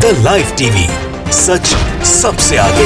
The live TV, सच सबसे आगे।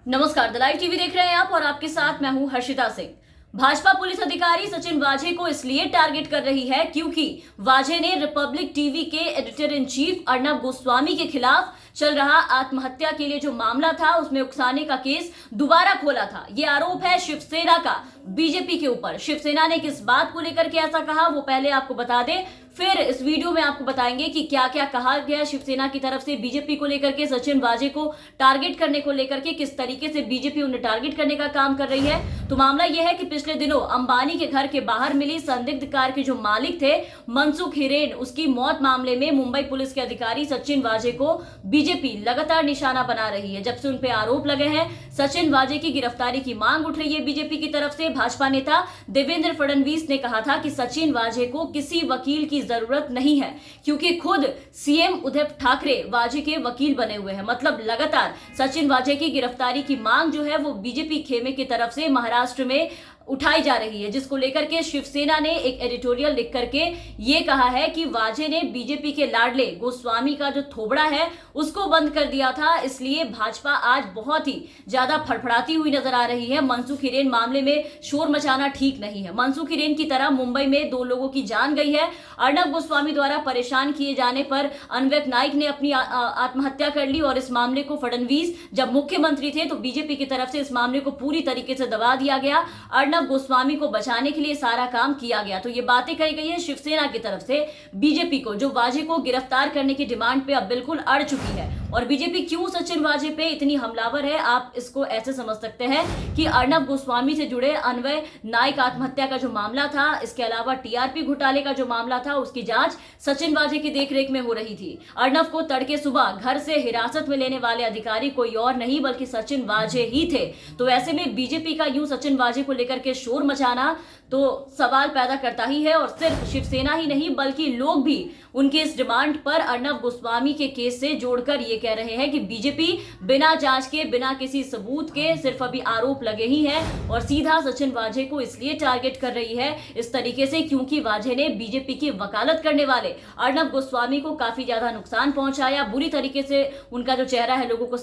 नमस्कार, द लाइव टीवी देख रहे हैं आप और आपके साथ मैं हूं हर्षिता सिंह। भाजपा पुलिस अधिकारी सचिन वाजे को इसलिए टारगेट कर रही है क्योंकि वाजे ने रिपब्लिक टीवी के editor in chief Arnab Goswami के खिलाफ चल रहा आत्महत्या के लिए जो मामला था उसमें उकसाने का केस दोबारा खोला था। ये आरोप है शिवसेना का बीजेपी के ऊपर। शिवसेना ने किस बात को लेकर के ऐसा कहा वो पहले आपको बता दें, फिर इस वीडियो में आपको बताएंगे कि क्या क्या कहा गया शिवसेना की तरफ से बीजेपी को लेकर के, सचिन वाजे को टारगेट करने को लेकर के किस तरीके से बीजेपी उन्हें टारगेट करने का काम कर रही है। तो मामला यह है कि पिछले दिनों अंबानी के घर के बाहर मिली संदिग्ध कार के जो मालिक थे मनसुख हिरेन, उसकी मौत मामले में मुंबई पुलिस के अधिकारी सचिन वाजे को बीजेपी लगातार निशाना बना रही है। जब से उन पे आरोप लगे हैं, सचिन वाजे की गिरफ्तारी की मांग उठ रही है बीजेपी की तरफ से। भाजपा नेता देवेंद्र फडणवीस ने कहा था कि सचिन वाजे को किसी वकील की जरूरत नहीं है क्योंकि खुद सीएम उद्धव ठाकरे वाजे के वकील बने हुए हैं। मतलब लगातार सचिन वाजे की गिरफ्तारी की मांग जो है वो बीजेपी खेमे की तरफ से महाराष्ट्र में उठाई जा रही है, जिसको लेकर के शिवसेना ने एक एडिटोरियल लिख करके ये कहा है कि वाजे ने बीजेपी के लाडले गोस्वामी का जो थोबड़ा है उसको बंद कर दिया था, इसलिए भाजपा आज बहुत ही ज्यादा फड़फड़ाती हुई नजर आ रही है। मनसुख हिरेन मामले में शोर मचाना ठीक नहीं है। मनसुख हिरेन की तरह मुंबई में 2 लोगों की जान गई है। अर्नब गोस्वामी द्वारा परेशान किए जाने पर अनवैक नाइक ने अपनी आत्महत्या कर ली और इस मामले को फडणवीस जब मुख्यमंत्री थे तो बीजेपी की तरफ से इस मामले को पूरी तरीके से दबा दिया गया। अर्नब गोस्वामी को बचाने के लिए सारा काम किया गया। तो ये बातें कही गई है शिवसेना की तरफ से बीजेपी को, जो वाजे को गिरफ्तार करने की डिमांड पे अब बिल्कुल अड़ चुकी है। और बीजेपी क्यों सचिन वाजे पे इतनी हमलावर है, आप इसको ऐसे समझ सकते हैं कि अर्नब गोस्वामी से जुड़े अन्वय नाइक आत्महत्या का जो मामला था, इसके अलावा टीआरपी घोटाले का जो मामला था, उसकी जांच सचिन वाजे की देखरेख में हो रही थी। अर्नब को तड़के सुबह घर से हिरासत में लेने वाले अधिकारी कोई और नहीं बल्कि सचिन वाजे ही थे। तो ऐसे में बीजेपी का यूं सचिन वाजे को लेकर के शोर मचाना तो सवाल पैदा करता ही है। और सिर्फ शिवसेना ही नहीं बल्कि लोग भी उनके इस डिमांड पर अर्नब गोस्वामी के केस से जोड़कर ये कह रहे हैं कि बीजेपी बिना जांच के, बिना किसी सबूत के, सिर्फ अभी आरोप लगे ही हैं और सीधा सचिन वाजे को इसलिए टारगेट कर रही है इस तरीके से क्योंकि वाजे ने बीजेपी की वकालत करने वाले अर्नब गोस्वामी को काफी ज्यादा नुकसान पहुंचाया, बुरी तरीके से उनका जो चेहरा है लोगों को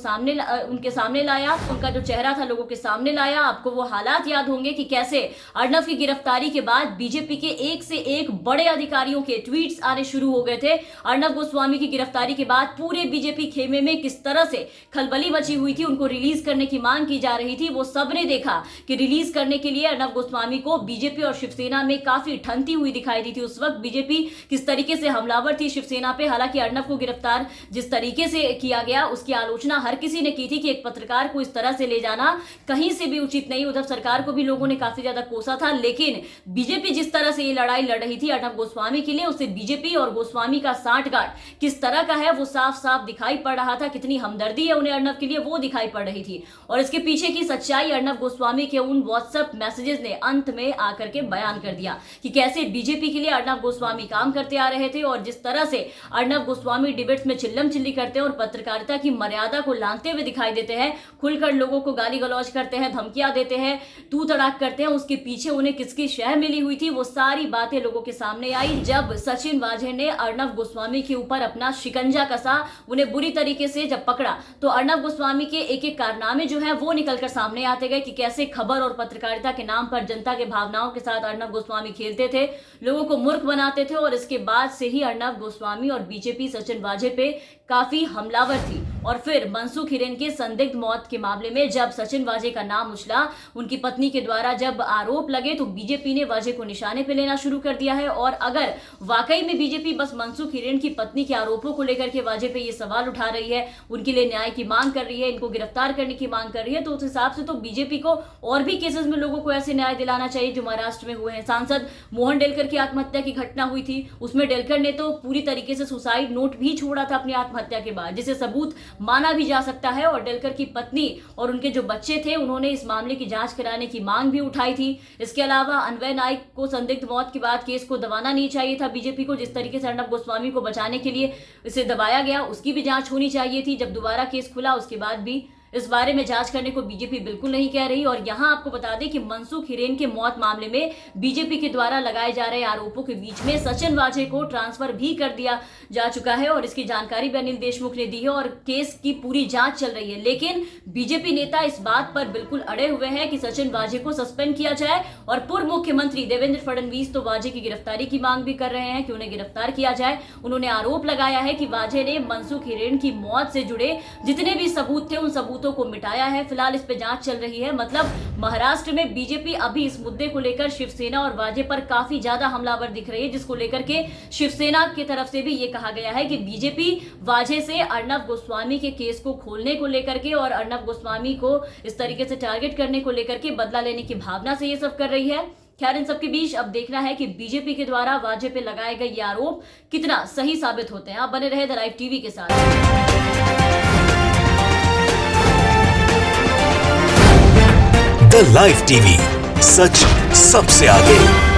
उनके सामने लाया, उनका जो चेहरा था लोगों के सामने लाया। आपको वो हालात याद होंगे कि कैसे अर्नब की गिरफ्तारी के बाद बीजेपी के एक से एक बड़े अधिकारियों के ट्वीट्स आने शुरू हो गए थे। अर्नब गोस्वामी की गिरफ्तारी के बाद पूरे बीजेपी खेमे में किस तरह से खलबली मची हुई थी, उनको रिलीज करने की मांग की जा रही थी। वो सबने देखा कि रिलीज करने के लिए अर्नब गोस्वामी को बीजेपी और शिवसेना में काफी ठनती हुई दिखाई दी थी। उस वक्त बीजेपी किस तरीके से हमलावर थी शिवसेना पे। हालांकि अर्नब को गिरफ्तार जिस तरीके से किया गया उसकी आलोचना हर किसी ने की थी कि एक पत्रकार को इस तरह से ले जाना कहीं से भी उचित नहीं। उद्धव सरकार को भी लोगों ने काफी ज्यादा कोसा था, लेकिन बीजेपी जिस तरह से ये लड़ाई लड़ रही थी अर्नब गोस्वामी के लिए, उससे बीजेपी और गोस्वामी का सांठगांठ किस तरह का है वो साफ साफ दिखाई पड़ रहा था। कितनी हमदर्दी है उन्हें अर्नब के लिए वो दिखाई पड़ रही थी। और इसके पीछे की सच्चाई अर्नब गोस्वामी के उन व्हाट्सएप मैसेजेस ने अंत में आकर के बयान कर दिया कि कैसे बीजेपी के लिए अर्नब गोस्वामी काम करते आ रहे थे और जिस तरह से अर्नब गोस्वामी डिबेट्स में चिल्लम चिल्ली करते हैं और पत्रकारिता की मर्यादा को लांघते हुए दिखाई देते हैं, खुलकर लोगों को गाली गलौज करते हैं, धमकियां देते हैं, तू तड़ाक करते हैं। उसके पीछे उन्हें किसकी शह मिली हुई थी वो सारी बातें लोगों के सामने आई जब सचिन वाजे ने अर्नब गोस्वामी के ऊपर अपना शिकंजा कसा, उन्हें बुरी तरीके से जब पकड़ा तो अर्नब गोस्वामी के एक एक कारनामे जो है वो निकलकर सामने आते गए कि कैसे खबर और पत्रकारिता के नाम पर जनता के भावनाओं के साथ अर्नब गोस्वामी खेलते थे, लोगों को मूर्ख बनाते थे। और इसके बाद से ही अर्नब गोस्वामी और बीजेपी सचिन वाजे पे काफी हमलावर थी। और फिर मनसुख हिरेन के संदिग्ध मौत के मामले में जब सचिन वाजे का नाम उछला, उनकी पत्नी के द्वारा जब आरोप लगे तो बीजेपी ने वाजे को निशाने पे लेना शुरू कर दिया है। और अगर वाकई में बीजेपी बस मनसुख हिरेन की पत्नी के आरोपों को लेकर के वाजे पे ये सवाल उठा रही है, उनके लिए न्याय की मांग कर रही है, इनको गिरफ्तार करने की मांग कर रही है, तो उस हिसाब से तो बीजेपी को और भी केसेस में लोगों को ऐसे न्याय दिलाना चाहिए जो महाराष्ट्र में हुए हैं। सांसद मोहन डेलकर की आत्महत्या की घटना हुई थी, उसमें डेलकर ने तो पूरी तरीके से सुसाइड नोट भी छोड़ा था अपनी आत्महत्या के बाद, जिसे सबूत माना भी जा सकता है। और डेलकर की पत्नी और उनके जो बच्चे थे उन्होंने इस मामले की जांच कराने की मांग भी उठाई थी। इसके अलावा अन्वय नाइक को संदिग्ध मौत के बाद केस को दबाना नहीं चाहिए था बीजेपी को, जिस तरीके से अर्नब गोस्वामी को बचाने के लिए इसे दबाया गया उसकी भी जांच होनी चाहिए थी। जब दोबारा केस खुला उसके बाद भी इस बारे में जांच करने को बीजेपी बिल्कुल नहीं कह रही। और यहां आपको बता दें कि मनसुख हिरेन के मौत मामले में बीजेपी के द्वारा लगाए जा रहे आरोपों के बीच में सचिन वाजे को ट्रांसफर भी कर दिया जा चुका है और इसकी जानकारी भी अनिल देशमुख ने दी है और केस की पूरी जांच चल रही है। लेकिन बीजेपी नेता इस बात पर बिल्कुल अड़े हुए हैं कि सचिन वाजे को सस्पेंड किया जाए और पूर्व मुख्यमंत्री देवेंद्र फडणवीस तो वाजे की गिरफ्तारी की मांग भी कर रहे हैं कि उन्हें गिरफ्तार किया जाए। उन्होंने आरोप लगाया है कि वाजे ने मनसुख हिरेन की मौत से जुड़े जितने भी सबूत थे उन सबूतों को मिटाया है। फिलहाल इस पे जांच चल रही है। मतलब महाराष्ट्र में बीजेपी अभी इस मुद्दे को लेकर शिवसेना और वाजे पर काफी ज्यादा हमलावर दिख रही है, जिसको लेकर के शिवसेना की तरफ से भी ये कहा गया है कि बीजेपी वाजे से अर्नब गोस्वामी के केस को खोलने को लेकर के और अर्नब गोस्वामी को इस तरीके से टारगेट करने को लेकर के बदला लेने की भावना से ये सब कर रही है। खैर, इन सबके बीच अब देखना है कि बीजेपी के द्वारा वाजे पे लगाए गए ये आरोप कितना सही साबित होते हैं। आप बने रहे द लाइव टीवी के साथ। द लाइव टीवी, सच सबसे आगे।